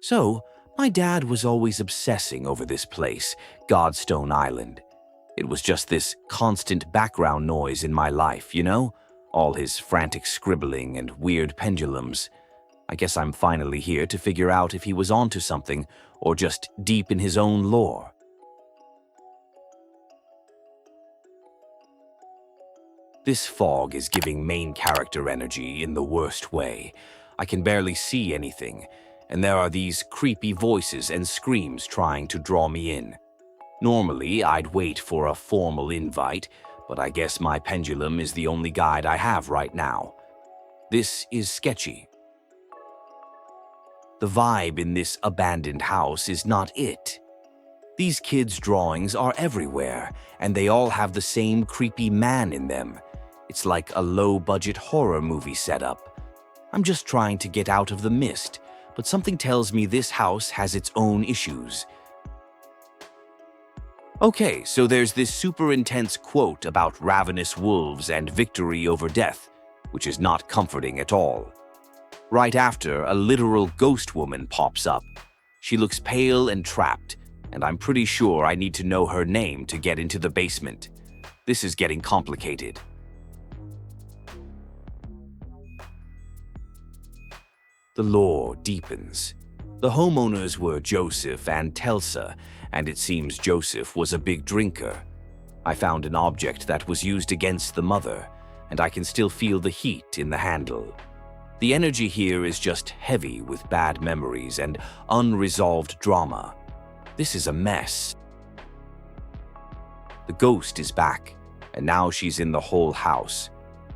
So, my dad was always obsessing over this place, Godstone Island. It was just this constant background noise in my life, you know? All his frantic scribbling and weird pendulums. I guess I'm finally here to figure out if he was onto something or just deep in his own lore. This fog is giving main character energy in the worst way. I can barely see anything, and there are these creepy voices and screams trying to draw me in. Normally, I'd wait for a formal invite, but I guess my pendulum is the only guide I have right now. This is sketchy. The vibe in this abandoned house is not it. These kids' drawings are everywhere, and they all have the same creepy man in them. It's like a low-budget horror movie setup. I'm just trying to get out of the mist, but something tells me this house has its own issues. Okay, so there's this super intense quote about ravenous wolves and victory over death, which is not comforting at all. Right after, a literal ghost woman pops up. She looks pale and trapped, and I'm pretty sure I need to know her name to get into the basement. This is getting complicated. The lore deepens. The homeowners were Joseph and Telsa, and it seems Joseph was a big drinker. I found an object that was used against the mother, and I can still feel the heat in the handle. The energy here is just heavy with bad memories and unresolved drama. This is a mess. The ghost is back, and now she's in the whole house.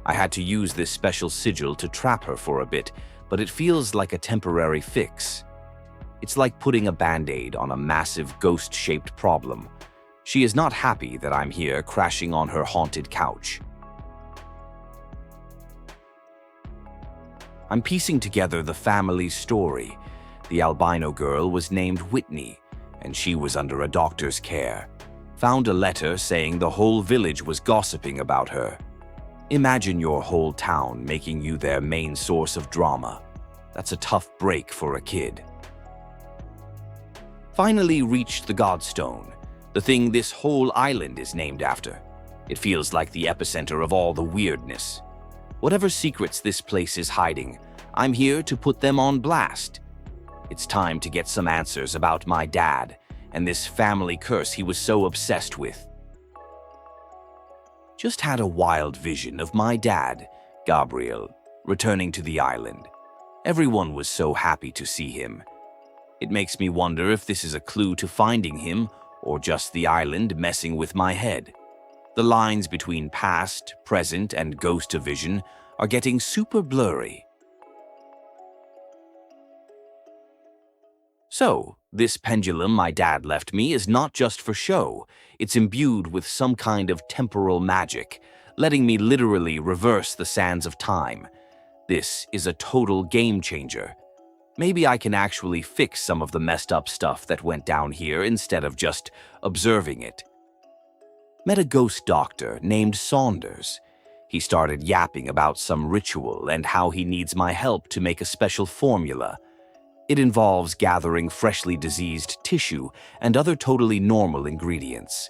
I had to use this special sigil to trap her for a bit, but it feels like a temporary fix. It's like putting a band-aid on a massive ghost-shaped problem. She is not happy that I'm here crashing on her haunted couch. I'm piecing together the family's story. The albino girl was named Whitney, and she was under a doctor's care. Found a letter saying the whole village was gossiping about her. Imagine your whole town making you their main source of drama. That's a tough break for a kid. Finally reached the Godstone, the thing this whole island is named after. It feels like the epicenter of all the weirdness. Whatever secrets this place is hiding, I'm here to put them on blast. It's time to get some answers about my dad and this family curse he was so obsessed with. Just had a wild vision of my dad, Gabriel, returning to the island. Everyone was so happy to see him. It makes me wonder if this is a clue to finding him or just the island messing with my head. The lines between past, present, and ghost vision are getting super blurry. So, this pendulum my dad left me is not just for show. It's imbued with some kind of temporal magic, letting me literally reverse the sands of time. This is a total game changer. Maybe I can actually fix some of the messed up stuff that went down here instead of just observing it. Met a ghost doctor named Saunders. He started yapping about some ritual and how he needs my help to make a special formula. It involves gathering freshly diseased tissue and other totally normal ingredients.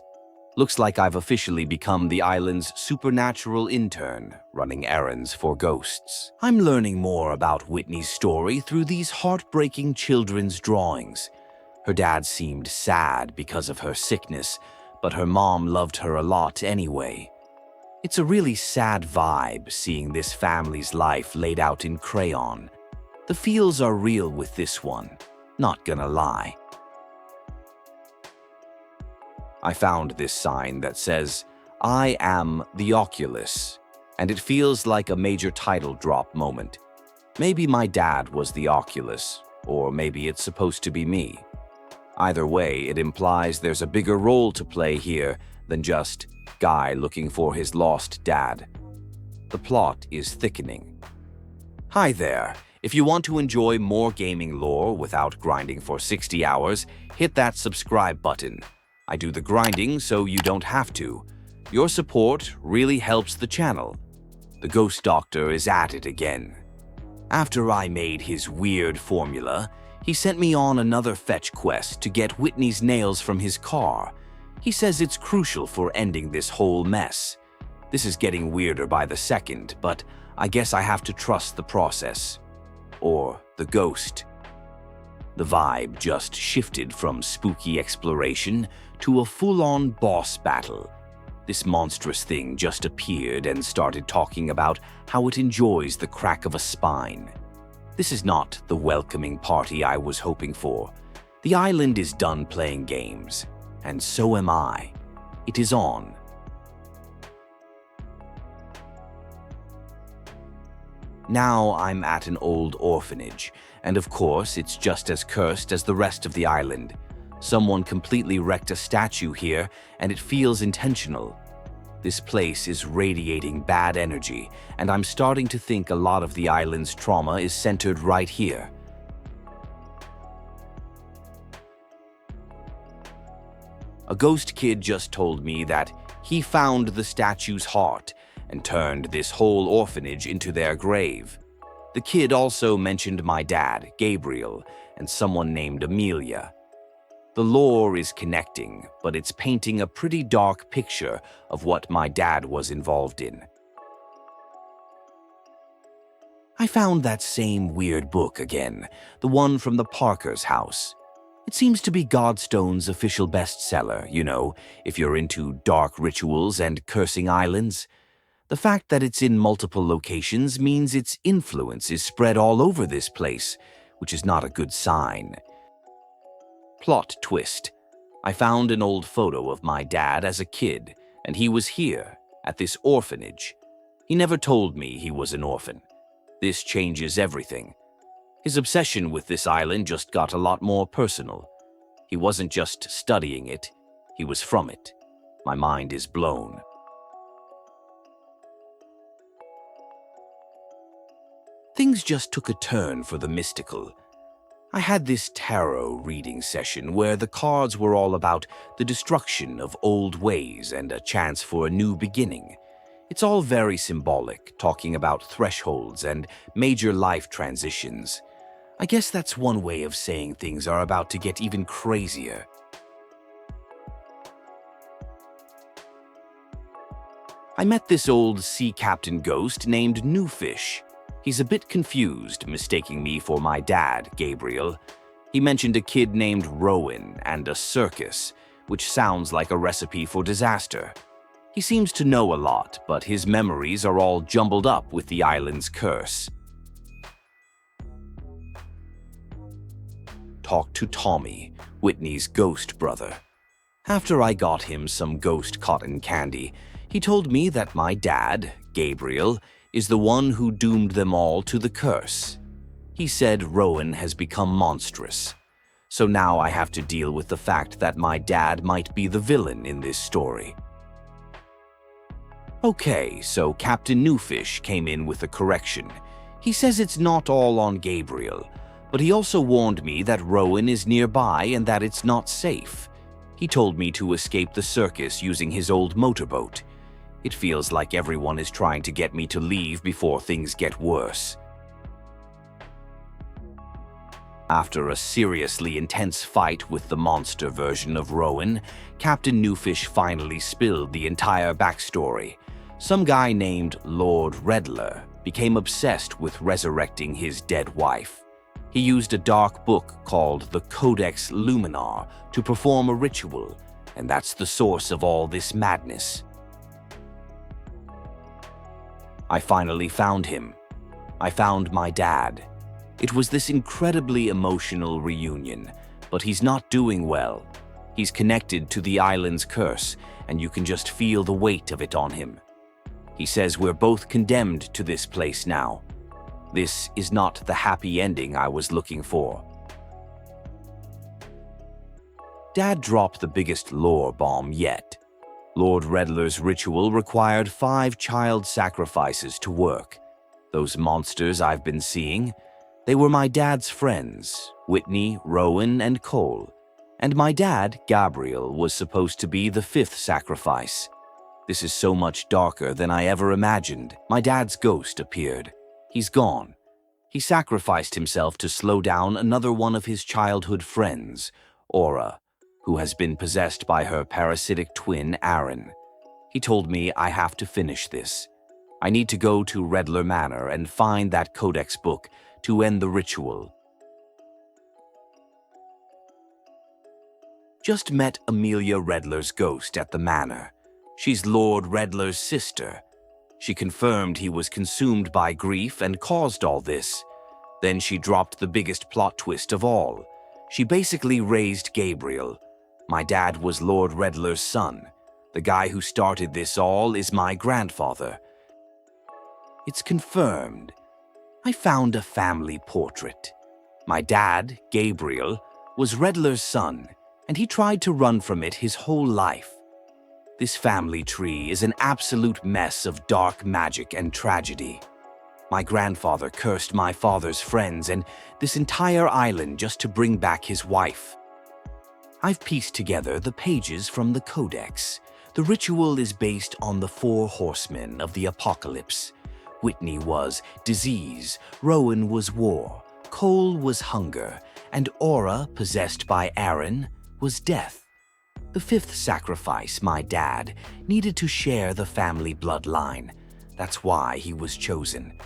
Looks like I've officially become the island's supernatural intern, running errands for ghosts. I'm learning more about Whitney's story through these heartbreaking children's drawings. Her dad seemed sad because of her sickness, but her mom loved her a lot anyway. It's a really sad vibe seeing this family's life laid out in crayon. The feels are real with this one, not gonna lie. I found this sign that says, "I am the Oculus," and it feels like a major title drop moment. Maybe my dad was the Oculus, or maybe it's supposed to be me. Either way, it implies there's a bigger role to play here than just guy looking for his lost dad. The plot is thickening. Hi there. If you want to enjoy more gaming lore without grinding for 60 hours, hit that subscribe button. I do the grinding so you don't have to. Your support really helps the channel. The ghost doctor is at it again. After I made his weird formula, He sent me on another fetch quest to get Whitney's nails from his car. He says it's crucial for ending this whole mess. This is getting weirder by the second, but I guess I have to trust the process. Or the ghost. The vibe just shifted from spooky exploration to a full-on boss battle. This monstrous thing just appeared and started talking about how it enjoys the crack of a spine. This is not the welcoming party I was hoping for. The island is done playing games, and so am I. It is on. Now I'm at an old orphanage, and of course it's just as cursed as the rest of the island. Someone completely wrecked a statue here, and it feels intentional. This place is radiating bad energy, and I'm starting to think a lot of the island's trauma is centered right here. A ghost kid just told me that he found the statue's heart and turned this whole orphanage into their grave. The kid also mentioned my dad, Gabriel, and someone named Amelia. The lore is connecting, but it's painting a pretty dark picture of what my dad was involved in. I found that same weird book again, the one from the Parker's house. It seems to be Godstone's official bestseller, you know, if you're into dark rituals and cursing islands. The fact that it's in multiple locations means its influence is spread all over this place, which is not a good sign. Plot twist. I found an old photo of my dad as a kid, and he was here, at this orphanage. He never told me he was an orphan. This changes everything. His obsession with this island just got a lot more personal. He wasn't just studying it, he was from it. My mind is blown. Things just took a turn for the mystical. I had this tarot reading session where the cards were all about the destruction of old ways and a chance for a new beginning. It's all very symbolic, talking about thresholds and major life transitions. I guess that's one way of saying things are about to get even crazier. I met this old sea captain ghost named Newfish. He's a bit confused, mistaking me for my dad, Gabriel. He mentioned a kid named Rowan and a circus, which sounds like a recipe for disaster. He seems to know a lot, but his memories are all jumbled up with the island's curse. Talked to Tommy, Whitney's ghost brother. After I got him some ghost cotton candy, he told me that my dad, Gabriel, is the one who doomed them all to the curse. He said Rowan has become monstrous. So now I have to deal with the fact that my dad might be the villain in this story. Okay, so Captain Newfish came in with a correction. He says it's not all on Gabriel, but he also warned me that Rowan is nearby and that it's not safe. He told me to escape the circus using his old motorboat. It feels like everyone is trying to get me to leave before things get worse. After a seriously intense fight with the monster version of Rowan, Captain Newfish finally spilled the entire backstory. Some guy named Lord Redler became obsessed with resurrecting his dead wife. He used a dark book called the Codex Luminar to perform a ritual, and that's the source of all this madness. I finally found him. I found my dad. It was this incredibly emotional reunion, but he's not doing well. He's connected to the island's curse, and you can just feel the weight of it on him. He says we're both condemned to this place now. This is not the happy ending I was looking for. Dad dropped the biggest lore bomb yet. Lord Redler's ritual required 5 child sacrifices to work. Those monsters I've been seeing, they were my dad's friends, Whitney, Rowan, and Cole. And my dad, Gabriel, was supposed to be the 5th sacrifice. This is so much darker than I ever imagined. My dad's ghost appeared. He's gone. He sacrificed himself to slow down another one of his childhood friends, Aura, who has been possessed by her parasitic twin, Aaron. He told me I have to finish this. I need to go to Redler Manor and find that codex book to end the ritual. Just met Amelia Redler's ghost at the manor. She's Lord Redler's sister. She confirmed he was consumed by grief and caused all this. Then she dropped the biggest plot twist of all. She basically raised Gabriel. My dad was Lord Redler's son. The guy who started this all is my grandfather. It's confirmed. I found a family portrait. My dad, Gabriel, was Redler's son, and he tried to run from it his whole life. This family tree is an absolute mess of dark magic and tragedy. My grandfather cursed my father's friends and this entire island just to bring back his wife. I've pieced together the pages from the codex. The ritual is based on the Four Horsemen of the Apocalypse. Whitney was disease, Rowan was war, Cole was hunger, and Aura, possessed by Aaron, was death. The fifth sacrifice, my dad, needed to share the family bloodline. That's why he was chosen.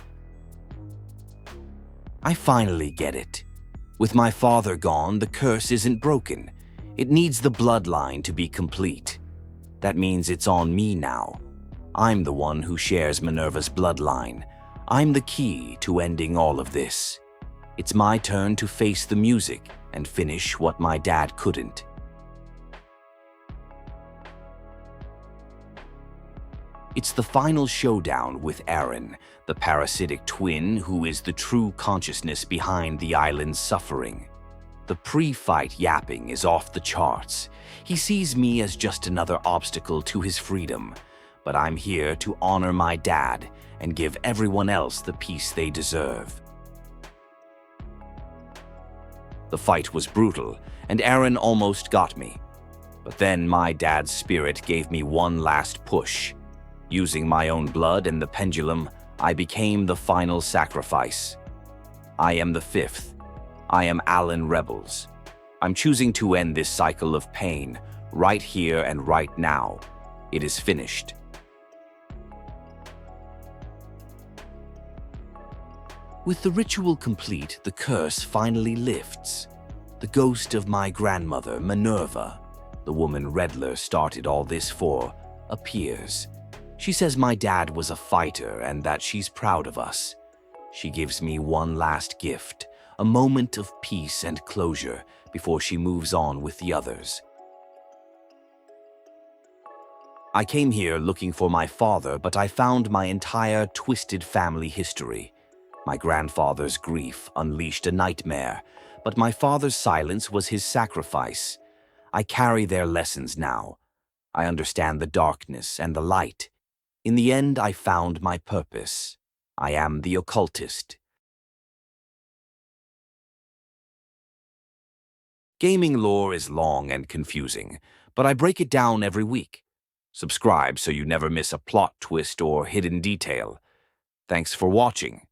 I finally get it. With my father gone, the curse isn't broken. It needs the bloodline to be complete. That means it's on me now. I'm the one who shares Minerva's bloodline. I'm the key to ending all of this. It's my turn to face the music and finish what my dad couldn't. It's the final showdown with Aaron, the parasitic twin who is the true consciousness behind the island's suffering. The pre-fight yapping is off the charts. He sees me as just another obstacle to his freedom, but I'm here to honor my dad and give everyone else the peace they deserve. The fight was brutal, and Aaron almost got me. But then my dad's spirit gave me one last push. Using my own blood and the pendulum, I became the final sacrifice. I am the fifth. I am Alan Rebels. I'm choosing to end this cycle of pain right here and right now. It is finished. With the ritual complete, the curse finally lifts. The ghost of my grandmother, Minerva, the woman Redler started all this for, appears. She says my dad was a fighter and that she's proud of us. She gives me one last gift, a moment of peace and closure before she moves on with the others. I came here looking for my father, but I found my entire twisted family history. My grandfather's grief unleashed a nightmare, but my father's silence was his sacrifice. I carry their lessons now. I understand the darkness and the light. In the end, I found my purpose. I am the Occultist. Gaming lore is long and confusing, but I break it down every week. Subscribe so you never miss a plot twist or hidden detail. Thanks for watching.